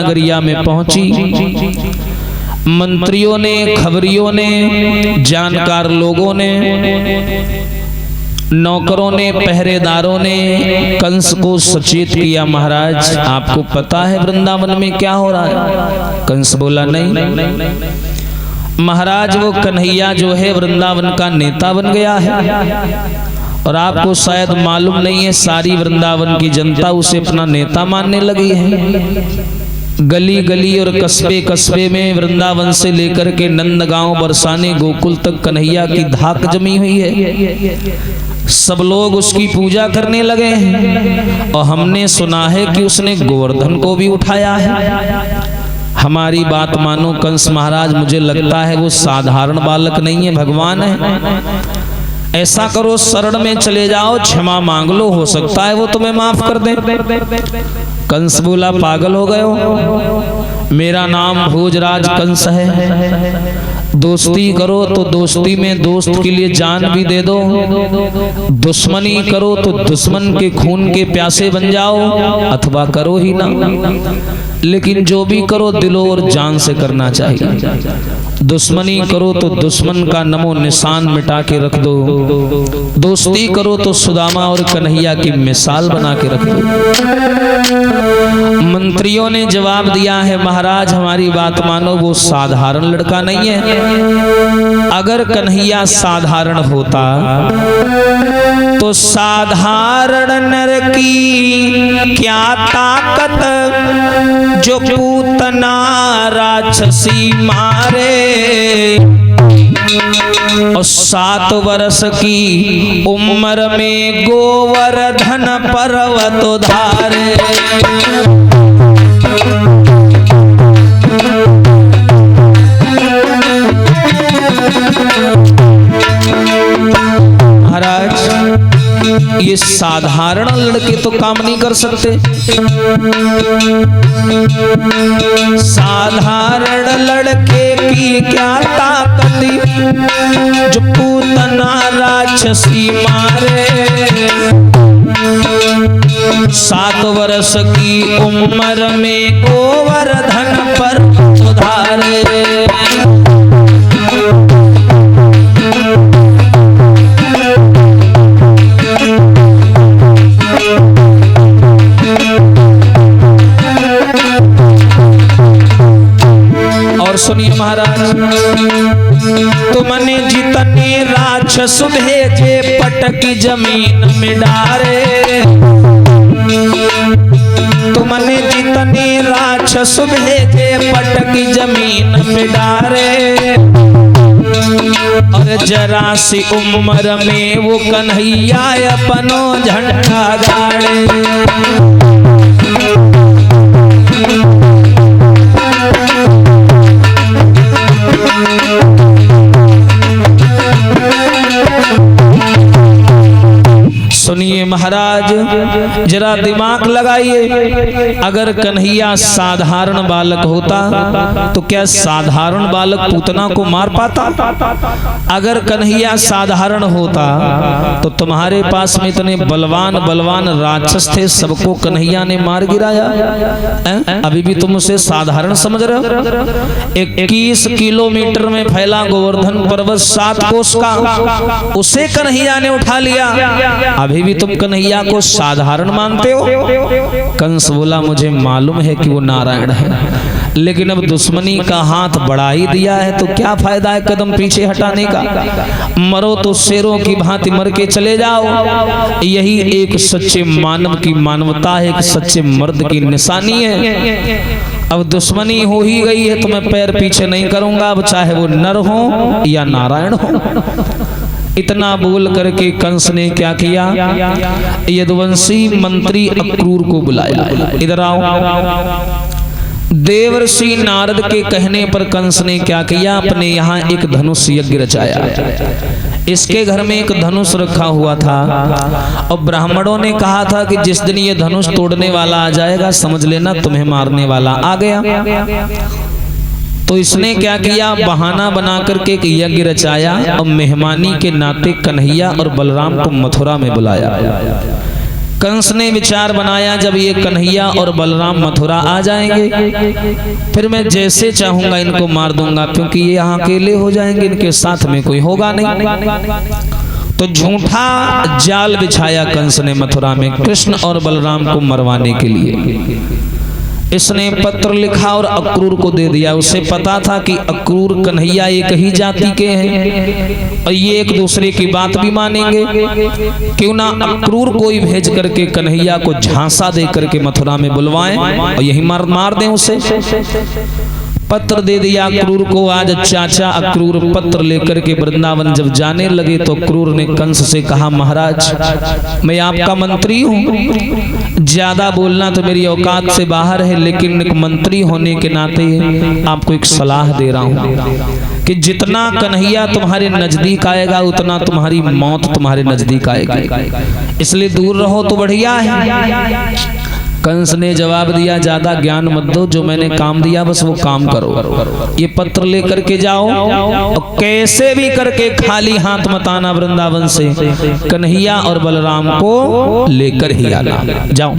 नगरिया में पहुंची। मंत्रियों ने, खबरियों ने, जानकार लोगों ने, नौकरों ने, पहरेदारों ने कंस को सचेत किया, महाराज आपको पता है वृंदावन में क्या हो रहा है? कंस बोला नहीं महाराज, वो कन्हैया जो है वृंदावन का नेता बन गया है और आपको शायद मालूम नहीं है, सारी वृंदावन की जनता उसे अपना नेता मानने लगी है। गली गली और कस्बे कस्बे में वृंदावन से लेकर के नंदगांव, बरसाने, गोकुल तक कन्हैया की धाक जमी हुई है। सब लोग उसकी पूजा करने लगे हैं और हमने सुना है कि उसने गोवर्धन को भी उठाया है। हमारी बात मानो कंस महाराज, मुझे लगता है वो साधारण बालक नहीं है, भगवान है। ऐसा करो, शरण में चले जाओ, क्षमा मांग लो, हो सकता है वो तुम्हें माफ कर दे। कंस बोला पागल हो गए हो, मेरा नाम भोजराज कंस है। दोस्ती करो तो दोस्ती में दोस्त के लिए जान भी दे दो, दुश्मनी करो तो दुश्मन के खून के प्यासे बन जाओ, अथवा करो ही ना। लेकिन जो भी करो दिलो और जान से करना चाहिए। दुश्मनी करो तो दुश्मन का नमो निशान मिटा के रख दो, दोस्ती करो तो सुदामा और कन्हैया की मिसाल बना के रख दो। मंत्रियों ने जवाब दिया है, महाराज हमारी बात मानो, वो साधारण लड़का नहीं है। अगर कन्हैया साधारण होता तो साधारण नर की क्या ताकत, जो पूतना राक्षसी मारे। और 7 वर्ष की उम्र में गोवर्धन पर्वत उधारे। महाराज ये साधारण लड़के तो काम नहीं कर सकते। साधारण लड़के की क्या ताकत, जो पूतना राक्षसी मारे। 7 वर्ष की उम्र में गोवर्धन पर उधारे। सुनिए महाराज, तुमने जितने राक्षस भेजे पटकी जमीन में डारे। तुमने जितने राक्षस भेजे पटकी जमीन में डारे। और जरा सी उम्र में वो कन्हैया अपनो झंडा गाड़े। सुनिए महाराज, जरा दिमाग लगाइए, अगर कन्हैया साधारण बालक होता तो क्या साधारण बालक पूतना को मार पाता? अगर कन्हैया साधारण होता तो तुम्हारे पास में इतने बलवान बलवान राक्षस थे, सबको कन्हैया ने मार गिराया। अभी भी तुम उसे साधारण समझ रहे हो? 21 किलोमीटर में फैला गोवर्धन पर्वत 7 कोस का, उसे कन्हैया ने उठा लिया। अभी भी तुम कन्हैया को साधारण मानते हो? कंस बोला मुझे मालूम है कि वो नारायण है, लेकिन अब दुश्मनी का हाथ बढ़ा ही दिया है तो क्या फायदा है कदम पीछे हटाने का। मरो तो शेरों की भांति मर के चले जाओ। यही एक सच्चे मानव की मानवता है, एक सच्चे मर्द की निशानी है। अब दुश्मनी हो ही गई है तो मैं पैर पीछे नहीं करूंगा, अब चाहे वो नर हो या नारायण हो। इतना बोल करके कंस ने क्या किया, यदुवंशी मंत्री अक्रूर को बुलाया। इधर आओ। देवर्षि नारद के कहने पर कंस ने क्या किया, अपने यहाँ एक धनुष यज्ञ रचाया। इसके घर में एक धनुष रखा हुआ था और ब्राह्मणों ने कहा था कि जिस दिन ये धनुष तोड़ने वाला आ जाएगा समझ लेना तुम्हें मारने वाला आ गया। तो इसने क्या किया, बहाना बना करके एक यज्ञ रचाया और मेहमानी के नाते कन्हैया और बलराम को मथुरा में बुलाया। कंस ने विचार बनाया, जब ये कन्हैया और बलराम मथुरा आ जाएंगे फिर मैं जैसे चाहूंगा इनको मार दूंगा, क्योंकि ये यहाँ अकेले हो जाएंगे, इनके साथ में कोई होगा नहीं। तो झूठा जाल बिछाया कंस ने मथुरा में कृष्ण और बलराम को मरवाने के लिए। इसने पत्र लिखा और अक्रूर को दे दिया। उसे पता था कि अक्रूर कन्हैया एक ही जाति के हैं और ये एक दूसरे की बात भी मानेंगे, क्यों ना अक्रूर को ही भेज करके कन्हैया को झांसा दे करके मथुरा में बुलवाएं और यही मार दें उसे। पत्र दे दिया अक्रूर को। आज चाचा अक्रूर पत्र लेकर के वृंदावन जब जाने लगे तो अक्रूर ने कंस से कहा, महाराज मैं आपका मंत्री हूँ, ज्यादा बोलना तो मेरी औकात से बाहर है, लेकिन एक मंत्री होने के नाते आपको एक सलाह दे रहा हूँ कि जितना कन्हैया तुम्हारे नजदीक आएगा उतना तुम्हारी मौत तुम्हारे नजदीक आएगी, इसलिए दूर रहो तो बढ़िया है। कंस ने जवाब दिया, ज्यादा ज्ञान मत दो, जो मैंने काम दिया बस वो काम करो। ये पत्र लेकर के जाओ और कैसे भी करके खाली हाथ मत आना, वृंदावन से कन्हैया और बलराम को लेकर ही आना। जाओ।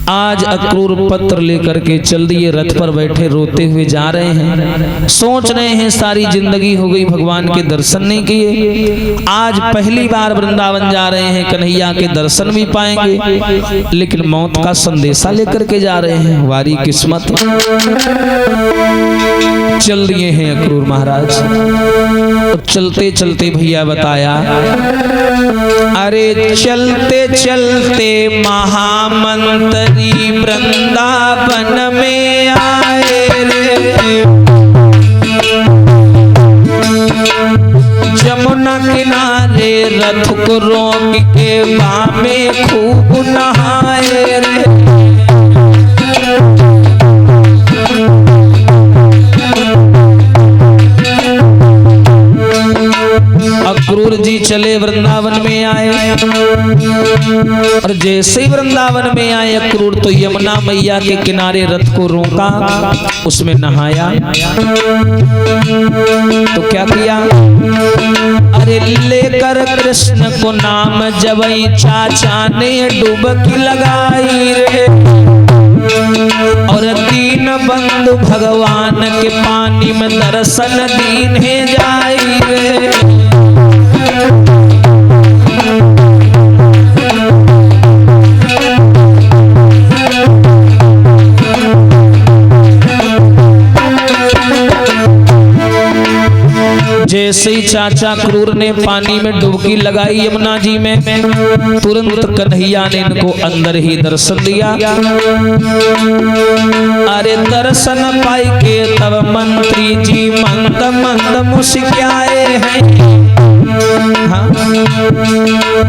आज अक्रूर पत्र लेकर के चल दिए, रथ पर बैठे रोते हुए जा रहे हैं, सोच रहे हैं सारी जिंदगी हो गई भगवान के दर्शन नहीं किए, आज पहली बार वृंदावन जा रहे हैं, कन्हैया के दर्शन भी पाएंगे, लेकिन मौत का संदेशा लेकर के जा रहे हैं। वारी किस्मत। चल दिए हैं अक्रूर महाराज। चलते चलते भैया बताया, अरे चलते चलते महामंत्री वृंदावन में आए रे, जमुना किनारे रथ को रोक के बामे खूब नहाए रे। अक्रूर जी चले वृंदावन में आए और जैसे ही वृंदावन में आए अक्रूर तो यमुना मैया के किनारे रथ को रोका, उसमें नहाया। तो क्या किया, अरे लेकर कृष्ण को नाम जबई चाचा ने डुबकी लगाई रे, और दीन बंधु भगवान के पानी में दर्शन दीन है जाई रे। जैसे ही चाचा क्रूर ने पानी में डुबकी लगाई यमुना जी में, तुरंत कन्हैया ने इनको अंदर ही दर्शन दिया। अरे दर्शन पाई के तब मंत्री जी मंद मंद मुस्कुराए हैं, हाँ?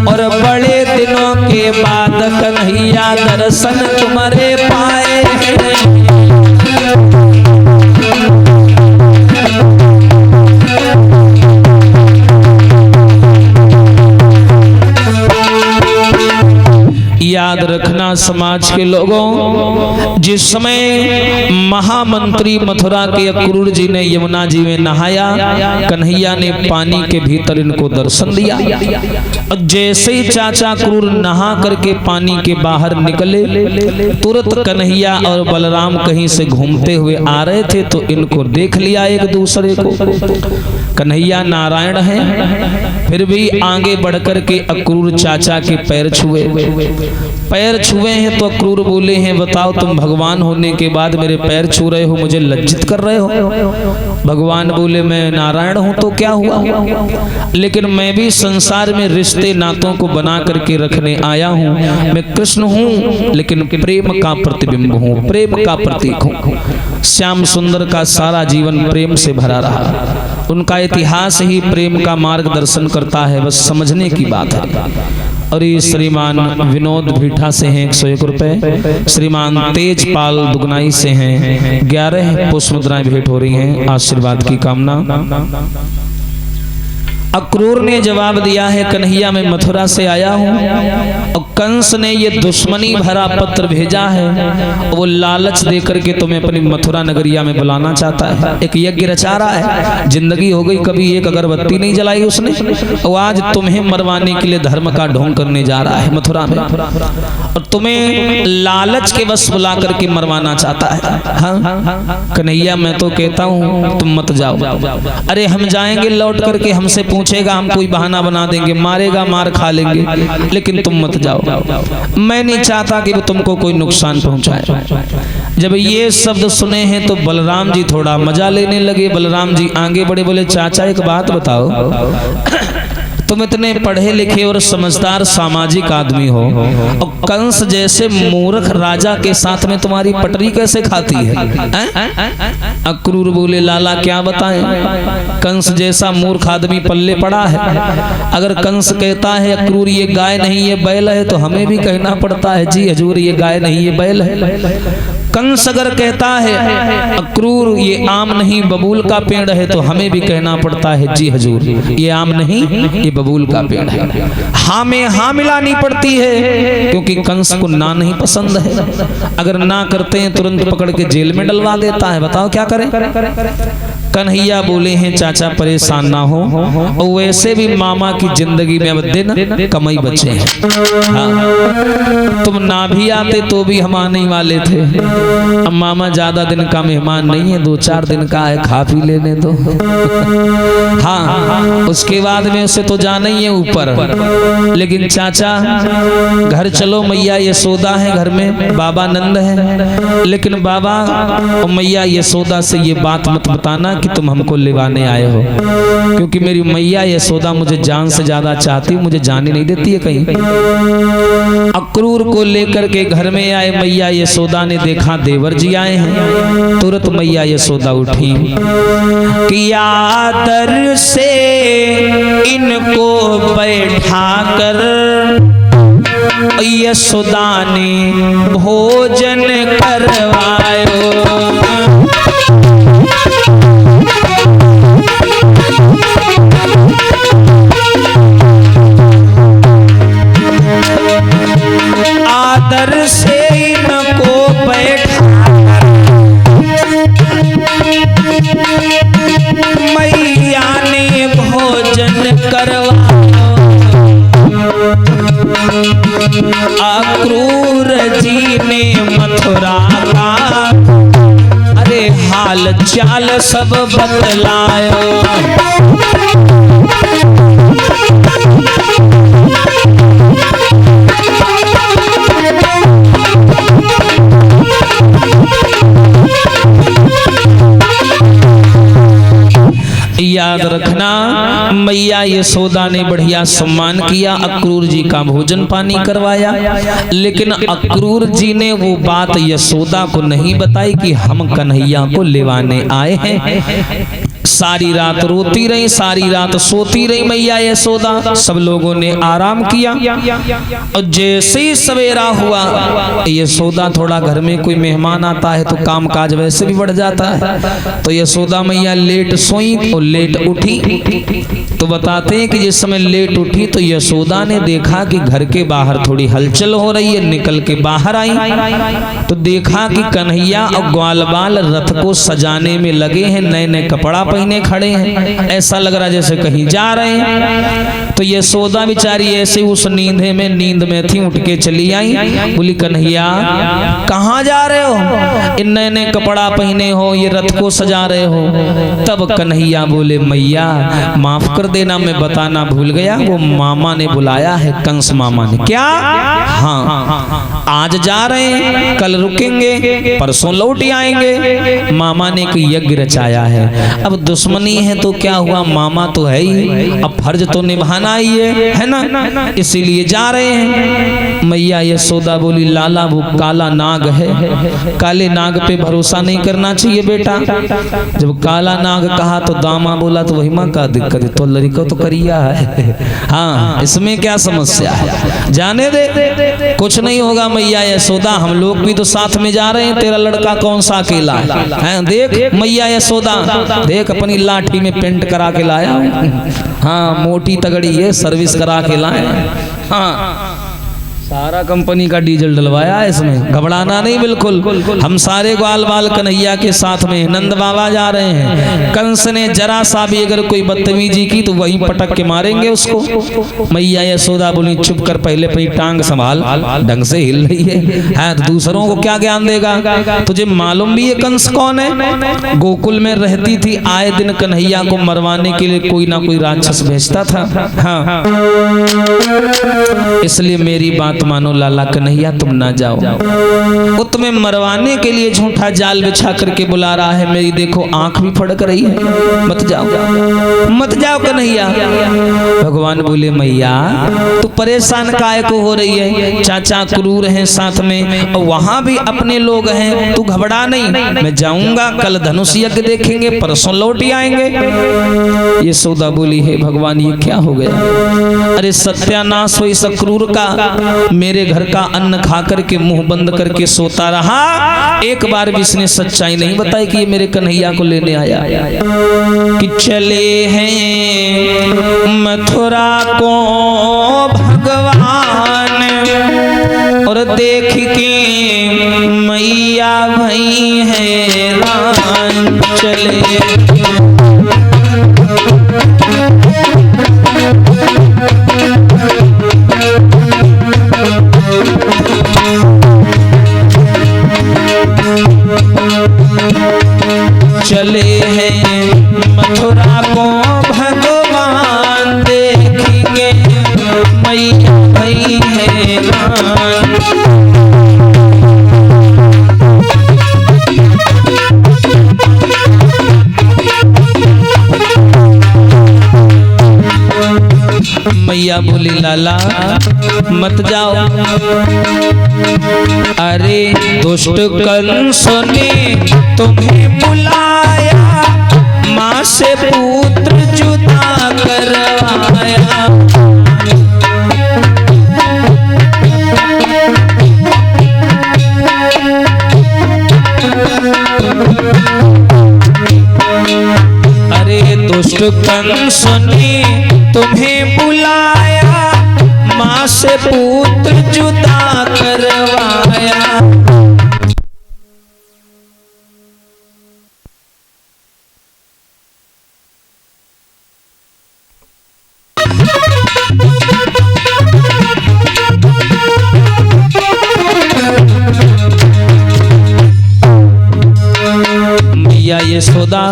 और बड़े दिनों के बाद कन्हैया दर्शन तुम्हारे पाए हैं। याद रखना समाज के लोगों, जिस समय महामंत्री मथुरा के अक्रूर जी ने यमुना जी में नहाया, कन्हैया ने पानी के भीतर इनको दर्शन दिया। और जैसे ही चाचा क्रूर नहा करके पानी के बाहर निकले, तुरंत कन्हैया और बलराम कहीं से घूमते हुए आ रहे थे तो इनको देख लिया एक दूसरे को। कन्हैया नारायण हैं, फिर भी आगे बढ़कर के अक्रूर चाचा के पैर छुए। पैर छुए हैं तो अक्रूर बोले हैं, बताओ तुम भगवान होने के बाद मेरे पैर छू रहे हो, मुझे लज्जित कर रहे हो? भगवान बोले, मैं नारायण हूं तो क्या हुआ, लेकिन मैं भी संसार में रिश्ते नातों को बना करके रखने आया हूं। मैं कृष्ण हूं लेकिन प्रेम का प्रतिबिंब हूं, प्रेम का प्रतीक हूं। श्याम सुंदर का सारा जीवन प्रेम से भरा रहा, उनका इतिहास ही प्रेम का मार्गदर्शन करता है, बस समझने की बात है। और ये श्रीमान विनोद भीठा से हैं 101 रुपए, श्रीमान तेजपाल दुगनाई से हैं 11 पुष्प मुद्राएं भेंट हो रही हैं, आशीर्वाद की कामना। अक्रूर ने जवाब दिया है, कन्हैया मैं मथुरा से आया हूँ और कंस ने ये दुश्मनी भरा पत्र भेजा है, वो लालच देकर के तुम्हें अपनी मथुरा नगरिया में बुलाना चाहता है। एक यज्ञ रचा रहा है, जिंदगी हो गई कभी एक अगरबत्ती नहीं जलाई उसने, और आज तुम्हें मरवाने के लिए धर्म का ढोंग करने जा रहा है मथुरा में, और तुम्हें लालच के बस बुला करके मरवाना चाहता है। हाँ कन्हैया मैं तो कहता हूँ तुम मत जाओ। अरे हम जाएंगे, लौट करके हमसे पूछेगा, हम कोई बहाना बना देंगे, मारेगा, मार खा लेंगे, लेकिन तुम मत जाओ। मैं नहीं चाहता कि वो तुमको कोई नुकसान पहुंचाए। जब ये शब्द सुने हैं तो बलराम जी थोड़ा मजा लेने लगे। बलराम जी आगे बढ़े, बोले चाचा एक बात बताओ, तुम इतने पढ़े लिखे और समझदार सामाजिक आदमी हो और कंस जैसे मूर्ख राजा के साथ में तुम्हारी पटरी कैसे खाती है? अक्रूर बोले लाला क्या बताएं, कंस जैसा मूर्ख आदमी पल्ले पड़ा है। अगर कंस कहता है अक्रूर ये गाय नहीं ये बैल है, तो हमें भी कहना पड़ता है जी हजूर ये गाय नहीं ये बैल है। कंस अगर कहता है अक्रूर ये आम नहीं बबूल का पेड़ है, तो हमें भी कहना पड़ता है जी हजूर ये आम नहीं ये बबूल का पेड़ है। हाँ में हाँ मिलानी पड़ती है, क्योंकि कंस को ना नहीं पसंद है। अगर ना करते हैं तुरंत पकड़ के जेल में डलवा देता है। बताओ क्या करें? कन्हैया बोले हैं चाचा परेशान ना हो, और वैसे भी मामा की जिंदगी में अब दिन कम ही बचे हैं। हाँ, तुम ना भी आते तो भी हम आने वाले थे। अब मामा ज्यादा दिन का मेहमान नहीं है, 2-4 दिन का है, खा पी लेने दो। हाँ उसके बाद में उसे तो जाना ही है ऊपर। लेकिन चाचा घर चलो, मैया यशोदा है घर में, बाबा नंद है, लेकिन बाबा और मैया यशोदा से ये बात मत बताना कि तुम हमको लेवाने आए हो, क्योंकि मेरी मैया यशोदा मुझे जान से ज्यादा चाहती, मुझे जाने नहीं देती है कहीं। अक्रूर को लेकर के घर में आए, मैया यशोदा ने देखा देवर जी आए हैं, तुरंत मैया यशोदा उठी कि आदर से इनको बैठा कर यशोदा ने भोजन करवायो। आदर से इनको बैठा मैया ने भोजन करवाया। अक्रूर जी ने मथुरा का अरे हाल चाल सब बतलायो। याद रखना मैया यशोदा ने बढ़िया सम्मान किया, अक्रूर जी का भोजन पानी करवाया, लेकिन अक्रूर जी ने वो बात यशोदा को नहीं बताई कि हम कन्हैया को लेवाने आए हैं। सारी रात रोती रही, सारी रात सोती रही मैया यशोदा। सब लोगों ने आराम किया और जैसे ही सवेरा हुआ, यशोदा थोड़ा घर में कोई मेहमान आता है तो काम काज वैसे भी बढ़ जाता है, तो यशोदा मैया लेट सोई और लेट उठी। तो बताते हैं कि जिस समय लेट उठी तो यशोदा ने देखा कि घर के बाहर थोड़ी हलचल हो रही है। निकल के बाहर आई तो देखा कि कन्हैया और ग्वाल बाल रथ को सजाने में लगे हैं, नए नए कपड़ा पहने खड़े हैं, ऐसा लग रहा जैसे कहीं जा रहे हैं। तो यशोदा बेचारी ऐसे उस नींद में थी, उठ के चली आई, बोली कन्हैया कहाँ जा रहे हो, इन नए नए कपड़ा पहने हो, ये रथ को सजा रहे हो। तब कन्हैया बोले मैया माफ कर देना, मैं बताना भूल गया, वो मामा ने बुलाया है, कंस मामा ने। क्या? हाँ आज जा रहे हैं, कल रुकेंगे, परसों लौट आएंगे। मामा ने एक यज्ञ रचाया है, अब दुश्मनी है तो क्या हुआ, मामा तो है ही, अब फर्ज तो निभाना ही है ना, इसीलिए जा रहे हैं। मैया यशोदा बोली लाला वो काला नाग है, काले नाग पे भरोसा नहीं करना चाहिए बेटा। जब काला नाग कहा तो दामा बोला तो वही माँ का दिक्कत है, तो लड़का तो करिया है। हाँ इसमें क्या समस्या है, जाने दे, कुछ नहीं होगा मैया यशोदा, हम लोग भी तो साथ में जा रहे हैं, तेरा लड़का कौन सा अकेला है। देख मैया यशोदा, देख देख अपनी लाठी में पेंट करा के लाया हूं। हाँ मोटी तगड़ी है, सर्विस करा के लाए। हाँ सारा कंपनी का डीजल डलवाया है इसमें, घबराना नहीं बिल्कुल। हम सारे ग्वाल बाल कन्हैया के साथ में नंद बाबा जा रहे हैं। कंस ने जरा सा भी अगर कोई बदतमीजी की तो वहीं पटक के मारेंगे उसको। मैया यशोदा बोली चुप कर, पहले अपनी टांग संभाल, ढंग से हिल रही है तो दूसरों को क्या ज्ञान देगा। तुझे मालूम भी है कंस कौन है? गोकुल में रहती थी, आए दिन कन्हैया को मरवाने के लिए कोई ना कोई राक्षस भेजता था। हाँ इसलिए मेरी बात मानो लाला कन्हैया, तुम ना जाओ। वो तुम्हें मरवाने के लिए झूठा जाल बिछा करके बुला रहा है। मेरी देखो आंख भी फड़क रही है, मत जाओ मत जाओ कन्हैया। भगवान बोले मैया तू परेशान काहे को हो रही है? चाचा क्रूर हैं साथ में और वहां भी अपने लोग हैं, तू घबरा नहीं। मैं जाऊंगा, कल धनुष यज्ञ देखेंगे, परसों लौट आएंगे। ये सौदा बोली है भगवान ये क्या हो गया? अरे सत्यानाश हो इस क्रूर का, मेरे घर का अन्न खा करके मुंह बंद करके सोता रहा। एक बार भी इसने सच्चाई नहीं बताई कि ये मेरे कन्हैया को लेने आया। कि चले हैं मथुरा को भगवान और देख के मैया भई हैरान। चले चले हैं मथुरा को भगवान देखेंगे मैया भई हैरान। मैया बोली लाला मत जाओ। अरे दुष्ट कंस ने तुम्हें बुलाया, माँ से पुत्र जुदा करवाया। अरे दुष्ट कंस ने तुम्हें बुलाया, माँ से पुत्र जुदा करवाया। मैया यशोदा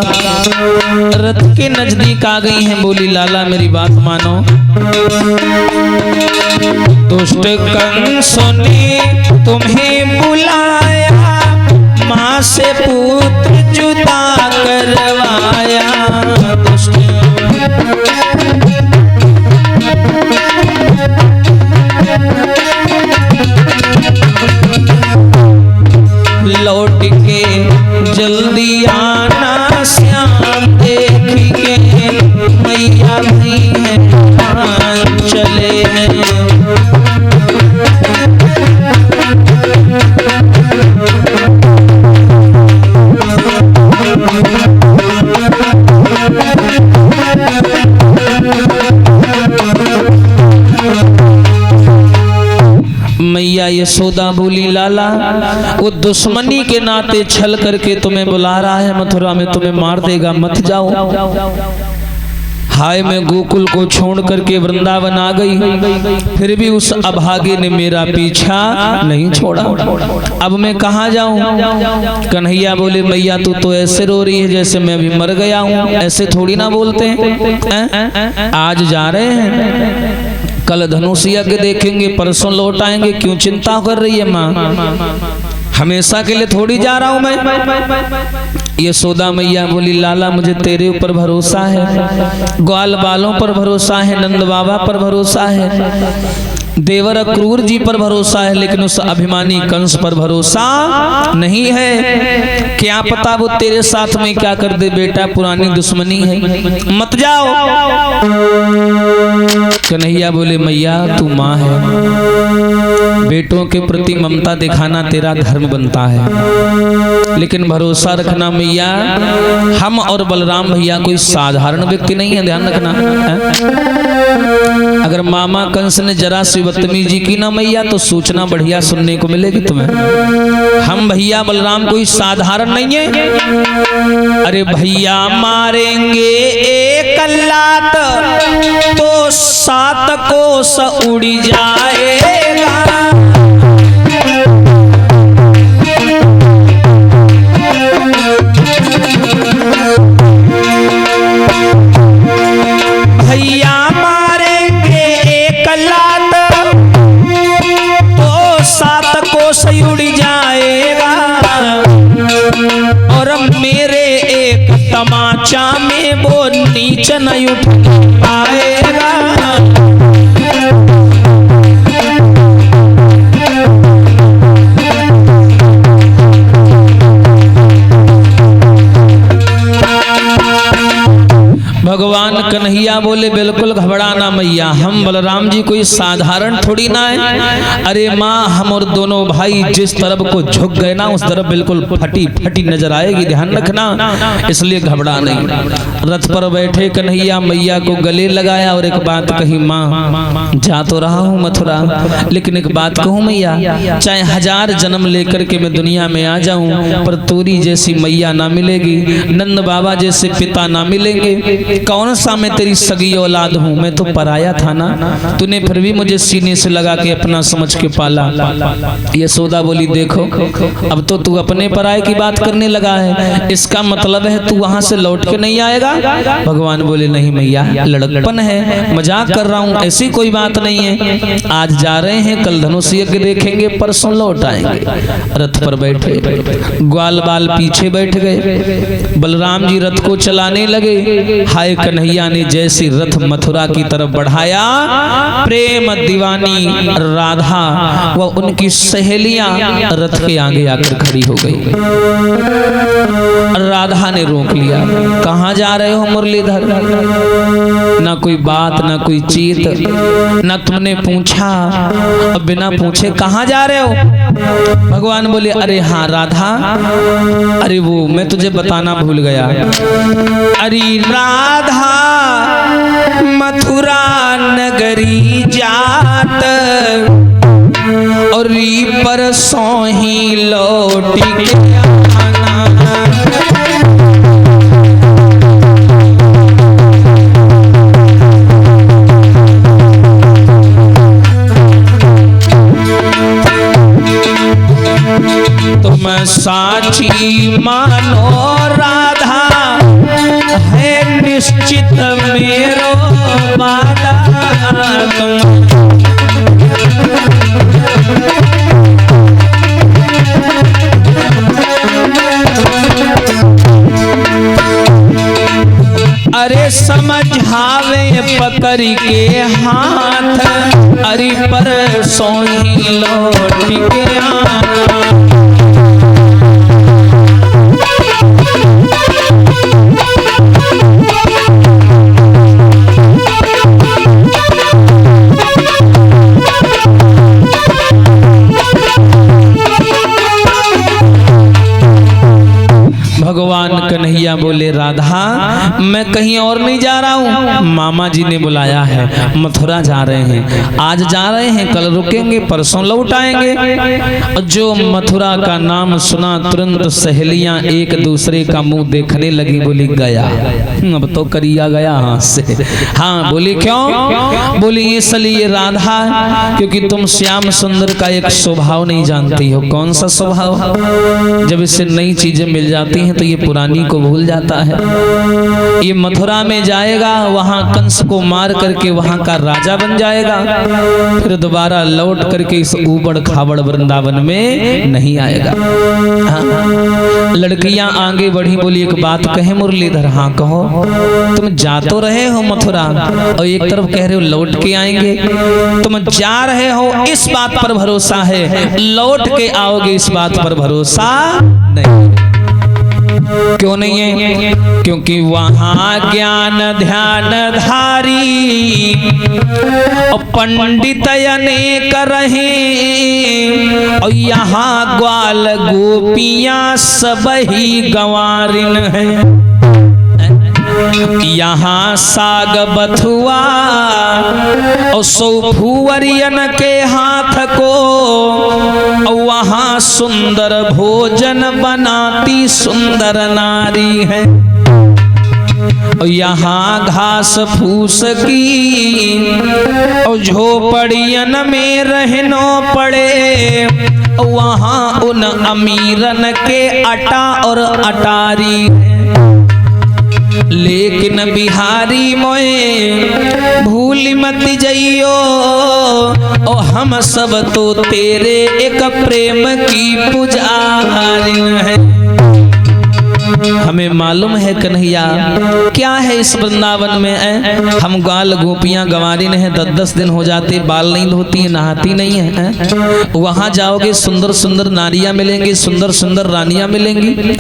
रथ के नजदीक आ गई हैं। बोली लाला मेरी बात मानो। दुष्ट कंस ने तुम्हें बुलाया, माँ से पुत्र जुदा करवाया। लौट के जल्दी आना श्याम देख के मैया भई हैरान। चले हैं मैया यशोदा बोली लाला वो दुश्मनी के नाते छल करके तुम्हें बुला रहा है, मथुरा में तुम्हें मार देगा, मत जाओ। हाय मैं गोकुल को छोड़ करके वृंदावन आ गई, फिर भी उस अभागे ने मेरा पीछा नहीं छोड़ा। अब मैं कहाँ जाऊं? कन्हैया बोले मैया तू तो ऐसे रो रही है जैसे मैं भी मर गया हूँ, ऐसे थोड़ी ना बोलते हैं। आज जा रहे हैं, कल धनुष यज्ञ देखेंगे, परसों लौट आएंगे, क्यों चिंता कर रही है माँ? हमेशा के लिए थोड़ी जा रहा हूं मैं। यशोदा मैया बोली लाला मुझे तेरे ऊपर भरोसा है, ग्वाल बालों पर भरोसा है, नंद बाबा पर भरोसा है, देवर क्रूर जी पर भरोसा है, लेकिन उस अभिमानी कंस पर भरोसा नहीं है। क्या पता वो तेरे साथ में क्या कर दे बेटा, पुरानी दुश्मनी है, मत जाओ। कन्हैया बोले मैया तू माँ है, बेटों के प्रति ममता दिखाना तेरा धर्म बनता है, लेकिन भरोसा रखना मैया हम और बलराम भैया कोई साधारण व्यक्ति नहीं है, ध्यान रखना है? अगर मामा कंस ने जरा सी बदतमीजी की ना मैया तो सूचना बढ़िया सुनने को मिलेगी तुम्हें। हम भैया बलराम कोई साधारण नहीं है। अरे भैया मारेंगे एक लात तो 7 कोस उड़ जाएगा। भैया मारेंगे एक लात तो 7 कोस उड़ जाएगा, और मेरे एक तमाचा में वो नीच नहीं उठ पाएगा। भगवान कन्हैया बोले बिल्कुल घबराना मैया, हम बलराम जी कोई साधारण थोड़ी ना है। अरे माँ हम और दोनों भाई जिस तरफ को झुक गए ना उस तरफ बिल्कुल फटी फटी नजर आएगी, ध्यान रखना, इसलिए घबरा नहीं। रथ पर बैठे कन्हैया मैया को गले लगाया और एक बात कही, माँ जा तो रहा हूँ मथुरा, लेकिन एक बात कहूँ मैया, चाहे 1000 जन्म लेकर के मैं दुनिया में आ जाऊं पर तोरी जैसी मैया ना मिलेगी, नंद बाबा जैसे पिता ना मिलेंगे। कौन सा मैं तेरी सगी औलाद हूँ, मैं तो पराया था ना, तूने फिर भी मुझे सीने से लगा के अपना समझ के पाला। यशोदा बोली देखो अब तो तू अपने पराये की बात करने लगा है, इसका मतलब है तू वहां से लौट के नहीं आएगा। भगवान बोले नहीं मैया लड़कपन है, मजाक कर रहा हूँ, ऐसी कोई बात नहीं है। आज जा रहे हैं, कल धनुष यज्ञ देखेंगे, परसों लौट आएंगे। रथ पर बैठे, ग्वाल बाल पीछे बैठ गए, बलराम जी रथ को चलाने लगे। हाय कन्हैया ने जैसे रथ मथुरा की तरफ बढ़ाया, प्रेम दीवानी राधा व उनकी सहेलियां रथ के आगे आकर खड़ी हो गई। राधा ने रोक लिया, कहां जा रहे हो मुरलीधर? ना कोई बात ना कोई चीत, ना तुमने पूछा, अब बिना पूछे कहां जा रहे हो? भगवान बोले अरे हाँ राधा, अरे वो मैं तुझे बताना भूल गया। अरे राधा मथुरा नगरी जात और परसों ही लौट के आना। तुम साची मानो राधा है निश्चित मेरो वादा। अरे समझावे पकड़ के हाथ, अरे परसों ही लौट के आना। भगवान कन्हैया बोले राधा मैं कहीं और नहीं जा रहा हूँ, मामा जी ने बुलाया है, मथुरा जा रहे हैं, आज जा रहे हैं, कल रुकेंगे, परसों लौट आएंगे। जो मथुरा का नाम सुना तुरंत सहेलियां एक दूसरे का मुंह देखने लगी, बोली गया, अब तो करिया गया हाथ से। हाँ बोली क्यों? बोली इसलिए राधा क्योंकि तुम श्याम सुंदर का एक स्वभाव नहीं जानती हो। कौन सा स्वभाव? जब इससे नई चीजें मिल जाती हैं तो ये पुरानी को भूल जाता है। ये मथुरा में जाएगा, वहां कंस को मार करके वहां का राजा बन जाएगा, फिर दोबारा लौट करके इस ऊबड़ खाबड़ वृंदावन में नहीं आएगा। हाँ। लड़कियां आगे बढ़ी, बोली एक बात कहे मुरलीधर? हाँ कहो। तुम जा तो रहे हो मथुरा और एक तरफ कह रहे हो लौट के आएंगे, तुम जा रहे हो इस बात पर भरोसा है, लौट के आओगे इस बात पर भरोसा नहीं। क्यों नहीं है? क्योंकि वहां ज्ञान ध्यान धारी और पंडित अनेक रहे और यहाँ ग्वाल गोपियां सब ही गंवारिन है। यहाँ साग बथुआ और सौ फुवरियन के हाथ को और वहाँ सुंदर भोजन बनाती सुंदर नारी है। और यहाँ घास फूस की और झोपड़ियन में रहनो पड़े वहाँ उन अमीरन के अटा और अटारी है। लेकिन बिहारी मोए भूल मत जइयो ओ हम सब तो तेरे एक प्रेम की पुजारी है। हमें मालूम है कन्हैया क्या है इस वृंदावन में हम गाल गोपियां गंवारी हैं 10-10 दिन हो जाते बाल नहीं धोती है नहाती नहीं है। वहां जाओगे सुंदर सुंदर नारियां मिलेंगी सुंदर सुंदर रानियां मिलेंगी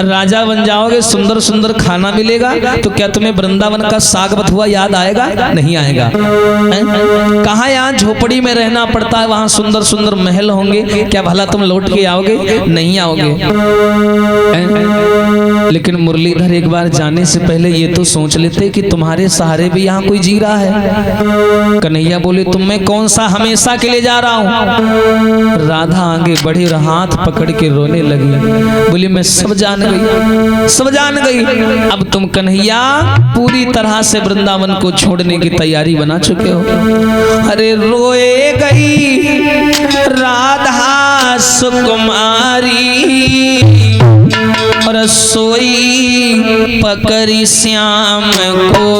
राजा बन जाओगे सुंदर सुंदर खाना मिलेगा तो क्या तुम्हें वृंदावन का साग बथुआ याद आएगा? नहीं आएगा। कहाँ यहाँ झोपड़ी में रहना पड़ता है वहां सुंदर सुंदर महल होंगे क्या भला तुम लौट के आओगे? नहीं आओगे। लेकिन मुरलीधर एक बार जाने से पहले ये तो सोच लेते कि तुम्हारे सहारे भी यहाँ कोई जी रहा है। कन्हैया बोले तुम मैं कौन सा हमेशा के लिए जा रहा हूँ? राधा आगे बढ़ी और हाथ पकड़ के रोने लगी। बोली मैं सब जान गई सब जान गई। अब तुम कन्हैया पूरी तरह से वृंदावन को छोड़ने की तैयारी बना चुके हो। अरे रोए गई राधा सुकुमारी और सोई पकड़ी श्याम को।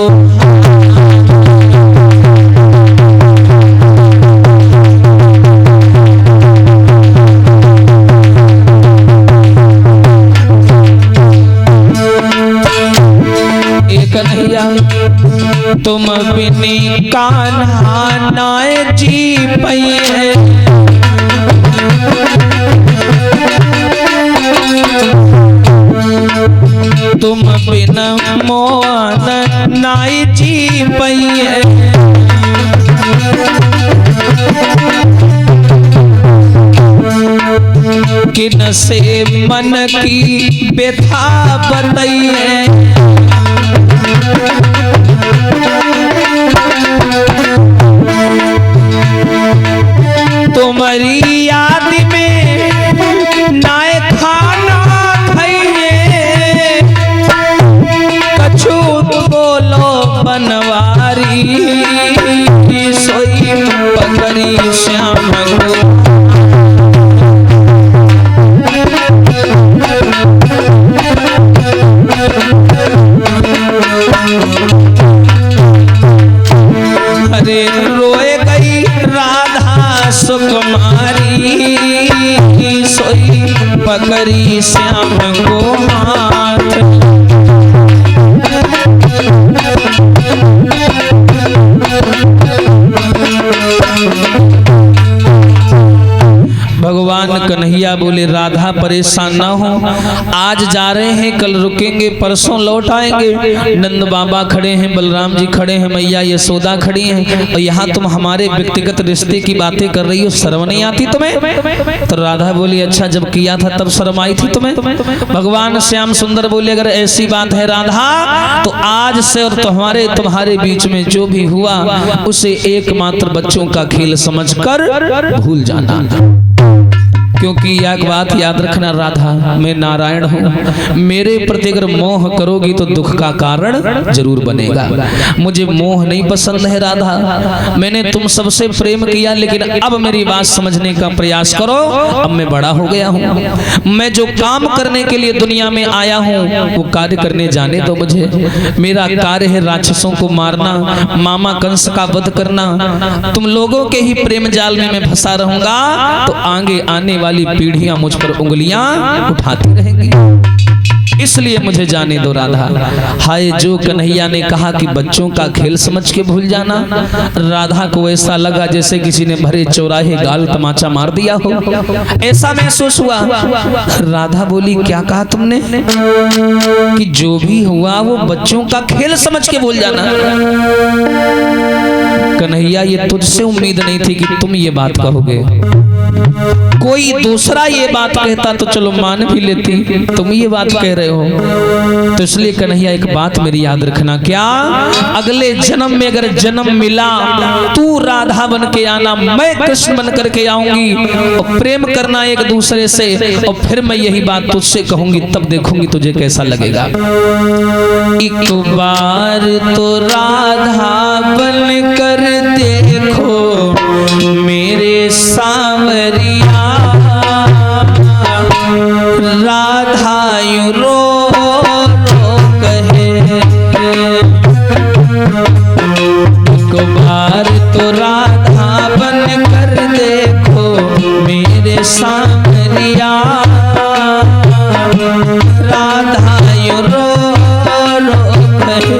एक कन्हैया तुम बिनी कान्हा नाय जी पई है। तुम बिना मोहन नाई जी पई है। किन से मन की व्यथा बताई है। तुम्हारी याद में नाय खाना बोलो बनवारी सोई पकड़ी श्याम को। अरे रोए गई राधा सुकुमारी सोई पकड़ी श्याम को हाथ। भगवान कन्हैया बोले राधा परेशान ना हो आज जा रहे हैं कल रुकेंगे परसों लौट आएंगे। नंद बाबा खड़े हैं बलराम जी खड़े हैं मैया यशोदा खड़ी हैं और यहाँ तुम हमारे व्यक्तिगत रिश्ते की बातें कर रही हो शर्म नहीं आती तुम्हें? तो राधा बोली अच्छा जब किया था तब शर्म आई थी तुम्हें? भगवान श्याम सुंदर बोले अगर ऐसी बात है राधा तो आज से और तुम्हारे बीच में जो भी हुआ उसे एकमात्र बच्चों का खेल समझकर भूल जाना। क्योंकि एक बात याद रखना राधा मैं नारायण हूँ मेरे प्रति अगर मोह करोगी तो दुख का कारण जरूर बनेगा। मुझे मोह नहीं पसंद है राधा। मैंने तुम सबसे प्रेम किया लेकिन अब मेरी बात समझने का प्रयास करो। अब मैं बड़ा हो गया हूँ। मैं जो काम करने के लिए दुनिया में आया हूँ वो कार्य करने जाने दो मुझे। मेरा कार्य है राक्षसों को मारना मामा कंस का वध करना। तुम लोगों के ही प्रेम जाल में मैं फंसा रहूंगा तो आगे आने वाली पीढ़ियां मुझ पर उंगलियां उठाती रहेंगी। इसलिए मुझे जाने दो राधा। हाय जो कन्हैया ने कहा कि बच्चों का खेल समझ के भूल जाना, राधा को ऐसा लगा जैसे किसी ने भरे चौराहे गाल तमाचा मार दिया हो, ऐसा महसूस हुआ। राधा बोली क्या कहा तुमने कि जो भी हुआ वो बच्चों का खेल समझ के भूल जाना? कन्हैया ये तुझसे उम्मीद नहीं थी कि तुम ये बात कहोगे, कोई दूसरा ये बात कहता तो चलो मान भी लेती, तुम ये बात कह रहे हो। तो इसलिए कन्हैया एक बात मेरी याद रखना, क्या अगले जन्म में अगर जन्म मिला तू राधा बन के आना, मैं कृष्ण बन करके आऊंगी और प्रेम करना एक दूसरे से, और फिर मैं यही बात तुझसे कहूंगी, तब देखूंगी तुझे कैसा लगेगा। एक बार तो राधा बन कर देखो मेरे सांवरिया, राधा यूं रो रो कहे, एक बार तो राधा बन कर देखो मेरे सांवरिया, राधा यूं रो रो कहे।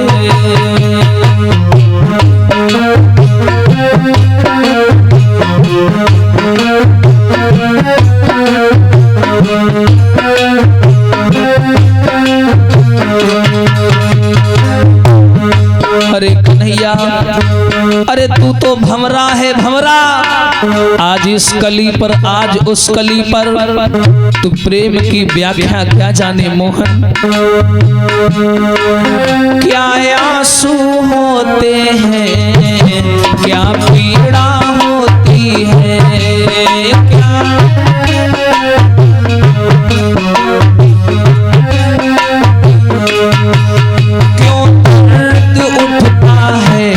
अरे कन्हैया, अरे तू तो भंवरा है भंवरा, आज इस कली पर आज उस कली पर तू प्रेम की व्याख्या क्या जाने मोहन। क्या आंसू होते हैं, क्या पीड़ा होती है, क्या क्यों दर्द उठता है,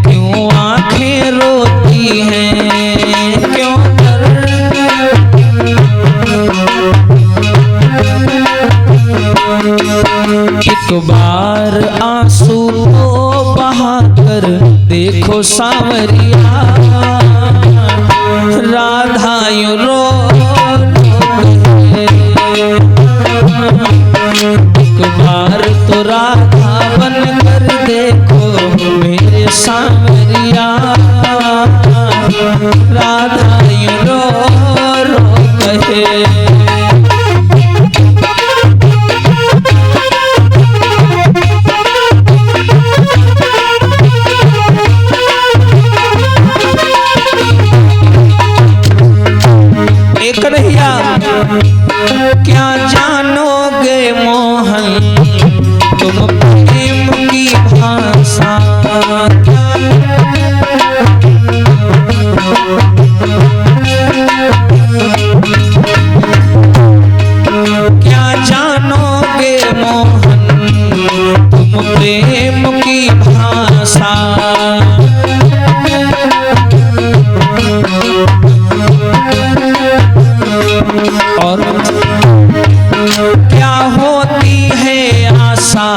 क्यों आंखें रोती हैं, क्यों एक बार आंसू को बहा कर देखो सांवरिया, राधा यूं रो एक बार तो राधा बन कर देखो मेरे सांवरिया, राधा यूं रो रो कहे। कन्हैया क्या जानोगे मोहन तुम प्रेम की भाषा, क्या जानोगे मोहन तुम प्रेम की भाषा, और क्या होती है आशा,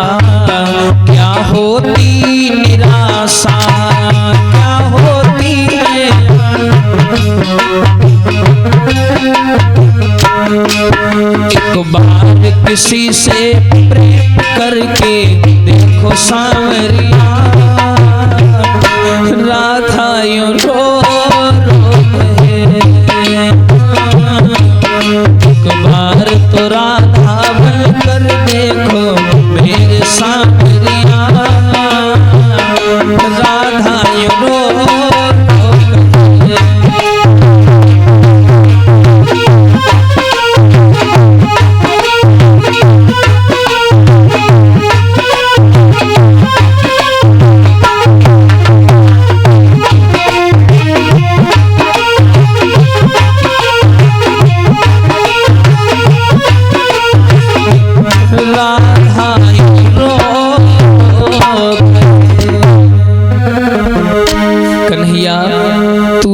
क्या होती निराशा, क्या होती है एक बार किसी से प्रेम करके देखो सांवरिया, राधा यूं रो रो कहे। एक बार तो राधा बन कर देखो मेरे सांवरिया, राधा यूं रो रो कहे।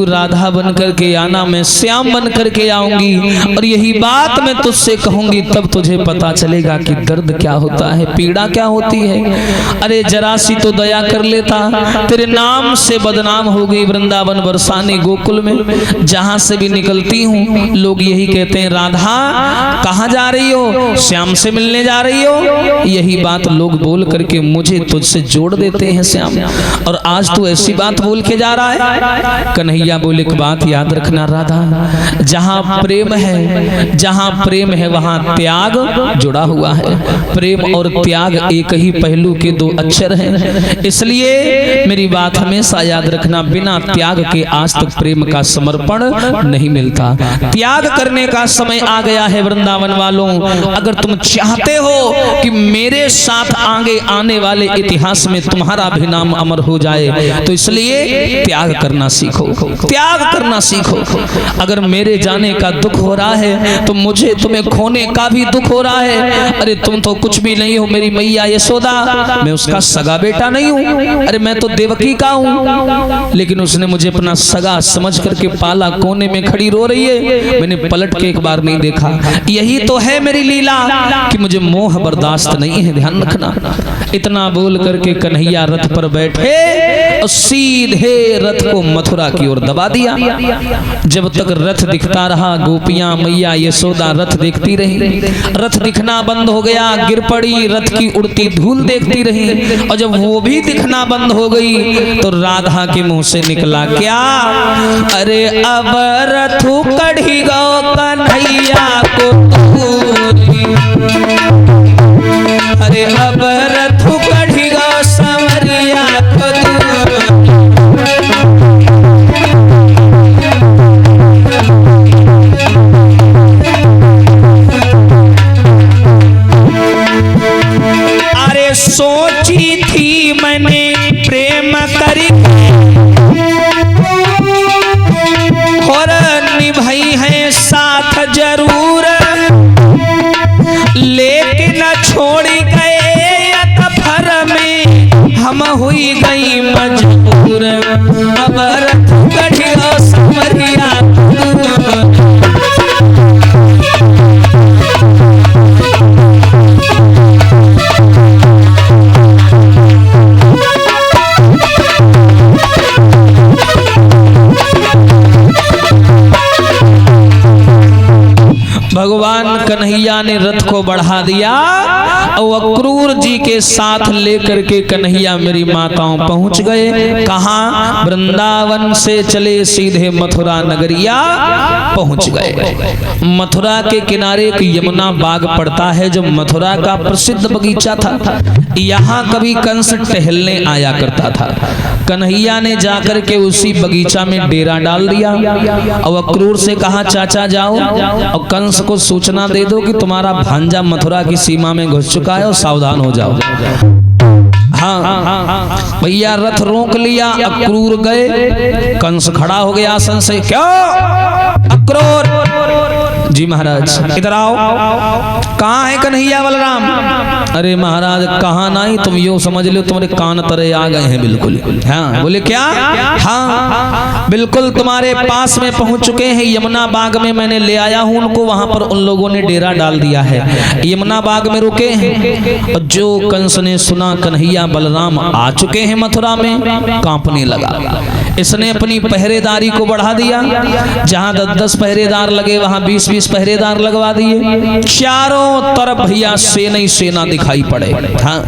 राधा बन करके आना, मैं श्याम बन करके आऊंगी और यही बात मैं तुझसे कहूंगी, तब तुझे पता चलेगा कि दर्द क्या होता है, पीड़ा क्या होती है। अरे जरा सी तो दया कर लेता, तेरे नाम से बदनाम हो गई वृंदावन बरसाने गोकुल में। जहां से भी निकलती हूँ लोग यही कहते हैं, राधा कहाँ जा रही हो, श्याम से मिलने जा रही हो। यही बात लोग बोल करके मुझे तुझसे जोड़ देते हैं श्याम, और आज तू ऐसी बात बोल के जा रहा है। कन्हैया बोले एक बात याद रखना राधा, जहां प्रेम है, जहां प्रेम है वहां त्याग जुड़ा हुआ है। प्रेम और त्याग एक ही पहलू के दो अक्षर हैं, इसलिए मेरी बात हमेशा याद रखना, बिना त्याग के आज तक प्रेम का समर्पण नहीं मिलता। त्याग करने का समय आ गया है वृंदावन वालों। अगर तुम चाहते हो कि मेरे साथ आगे आने वाले इतिहास में तुम्हारा भी नाम अमर हो जाए, तो इसलिए त्याग करना सीखो, त्याग करना सीखो। अगर मेरे जाने का दुख हो रहा है तो मुझे तुम्हें खोने का भी दुख हो रहा है। अरे तुम तो कुछ भी नहीं हो मेरी मैया यशोदा, मैं उसका सगा बेटा नहीं हूँ। अरे मैं तो देवकी का हूँ, लेकिन उसने मुझे अपना सगा समझ करके पाला। कोने में खड़ी रो रही है, मैंने पलट के एक बार नहीं देखा। यही तो है मेरी लीला कि मुझे मोह बर्दाश्त नहीं है, ध्यान रखना। इतना बोल करके कन्हैया रथ पर बैठे और सीधे रथ को मथुरा की ओर दबा दिया। जब तक रथ दिखता रहा गोपियां मैया यशोदा रथ देखती रही। रथ दिखना बंद हो गया, गिर पड़ी, रथ की उड़ती धूल देखती रही। और जब वो भी दिखना बंद हो गई तो राधा के मुंह से निकला क्या, अरे अब रथु कढ़ी गो कन्हैया को, अरे अब रथु कढ़ी गो संवरिया को। सोची थी मैंने प्रेम करी और निभाई है साथ जरूर, लेकिन छोड़ी गए अतफर में हम हुई गई मजबूर। अब रथ कढ़िया संवरिया भगवान कन्हैया ने रथ को बढ़ा दिया और अक्रूर जी के साथ लेकर के कन्हैया मेरी माताओं पहुंच गए। कहां? वृंदावन से चले सीधे मथुरा नगरिया पहुंच गए। मथुरा के किनारे एक यमुना बाग पड़ता है, जो मथुरा का प्रसिद्ध बगीचा था। यहाँ कभी कंस टहलने आया करता था। कन्हैया ने जाकर के उसी बगीचा में डेरा डाल दिया और अक्रूर से कहा, चाचा जाओ और कंस को सूचना दे दो कि तुम्हारा भांजा मथुरा की सीमा में घुस चुका है और सावधान हो जाओ। हाँ भैया, रथ रोक लिया, अक्रूर गए। कंस खड़ा हो गया आसन से, क्या अक्रूर जी महाराज इधर आओ। कहाँ है कन्हैया बलराम? अरे महाराज कहाँ नहीं, तुम यो समझ लो तुम्हारे कान तरे आ गए हैं बिल्कुल। हाँ बोले क्या? हाँ बिल्कुल तुम्हारे पास में पहुंच चुके हैं। यमुना बाग में मैंने ले आया हूं उनको, वहां पर उन लोगों ने डेरा डाल दिया है। यमुना बाग में रुके हैं। और जो कंस ने सुना कन्हैया बलराम आ चुके हैं मथुरा में, कांपने लगा। इसने अपनी पहरेदारी को बढ़ा दिया। जहां 10-10 पहरेदार लगे वहां 20-20 पहरेदार लगवा दिए। चारों तरफ भैया सेना ही सेना दिखाई पड़े। हाँ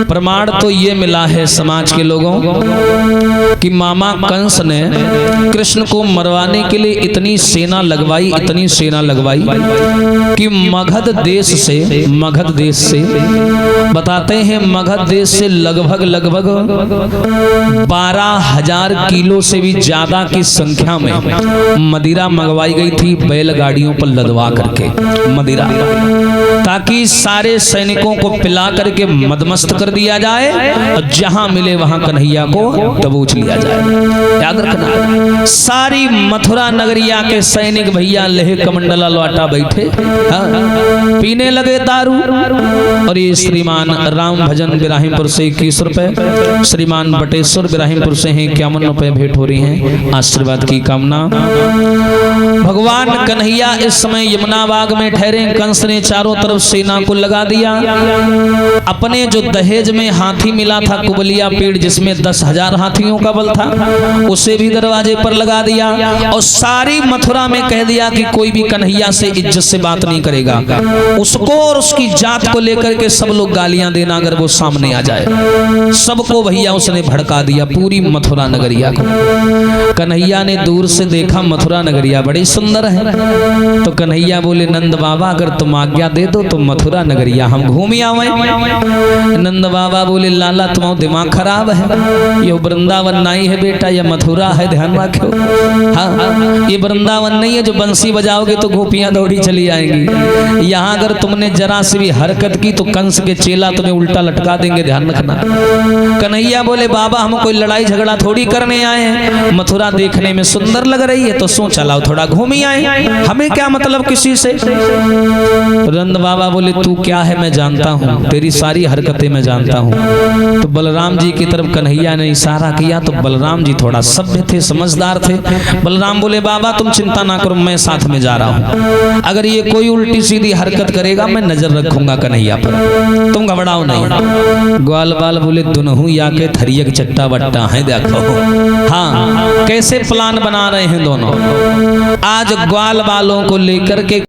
प्रमाण तो ये मिला है समाज के लोगों कि मामा कंस ने कृष्ण को मरवाने के लिए इतनी सेना लगवाई, इतनी सेना लगवाई कि मगध देश से बताते हैं, मगध देश से लगभग 12,000 किलो से भी ज्यादा की संख्या में मदिरा मंगवाई गई थी, बैलगाड़ियों पर लदवा करके मदिरा, ताकि सारे सैनिकों को पिला करके मदमस्त कर दिया जाए और जहां मिले वहां कन्हैया को दबोच लिया जाए। याद रखना, सारी मथुरा नगरिया के सैनिक भैया लेह कमंडला लौटा बैठे, हाँ, पीने लगे दारू। और ये श्रीमान राम भजन बिराहिमपुर से 21 रुपए, श्रीमान बटेश्वर बिराहिमपुर से हैं 51 रुपए भेंट हो रही हैं, आशीर्वाद की कामना। भगवान कन्हैया इस समय यमुना बाग में ठहरे। कंस ने चारों तरफ सेना को लगा दिया। अपने जो दहेज में हाथी मिला था, कुबलिया पेड़ जिसमें 10,000 हाथियों का बल था, उसे भी दरवाजे पर लगा दिया और सारी मथुरा में कह दिया कि कोई भी कन्हैया से इज्जत से बात नहीं करेगा। उसको और उसकी जात को लेकर के सब लोग गालियां देना अगर वो सामने आ जाए। सबको भैया उसने भड़का दिया, पूरी मथुरा नगरिया को। कन्हैया ने दूर से देखा मथुरा नगरिया बड़ी सुंदर है, तो कन्हैया बोले नंद बाबा अगर तुम आज्ञा दे दो तो मथुरा नगरिया हम घूम आवे। नंद बाबा बोले लाला तुम्हारा दिमाग खराब है, ये वृंदावन नहीं है बेटा, ये मथुरा है, ध्यान रखो। हाँ, ये वृंदावन नहीं है जो बंसी बजाओगे तो गोपियां दौड़ी चली आएंगी। यहाँ अगर तुमने जरा से भी हरकत की तो कंस के चेला तुम्हें उल्टा लटका देंगे, ध्यान रखना। कन्हैया बोले बाबा हम कोई लड़ाई झगड़ा थोड़ी करने आए हैं, मथुरा देखने में सुंदर लग रही है तो सो चलाओ थोड़ा घूम ही आए, हमें क्या मतलब किसी से। नंद बाबा बोले तू क्या है मैं जानता हूँ, तेरी सारी हरकतें मैं जानता हूँ। तो बलराम जी की तरफ कन्हैया ने इशारा किया तो बलराम जी थोड़ा सभ्य थे, समझदार थे। बलराम बोले बाबा तुम चिंता ना करो, मैं साथ में जा रहा हूँ, अगर ये कोई उल्टी सीधी हरकत करेगा मैं नजर रखूंगा कन्हैया पर, तुम घबराओ नहीं। ग्वाल बाल बोले दोनों या के थरियक चट्टा बट्टा है, देखो हाँ कैसे प्लान बना रहे हैं दोनों। आज ग्वाल बालों को लेकर के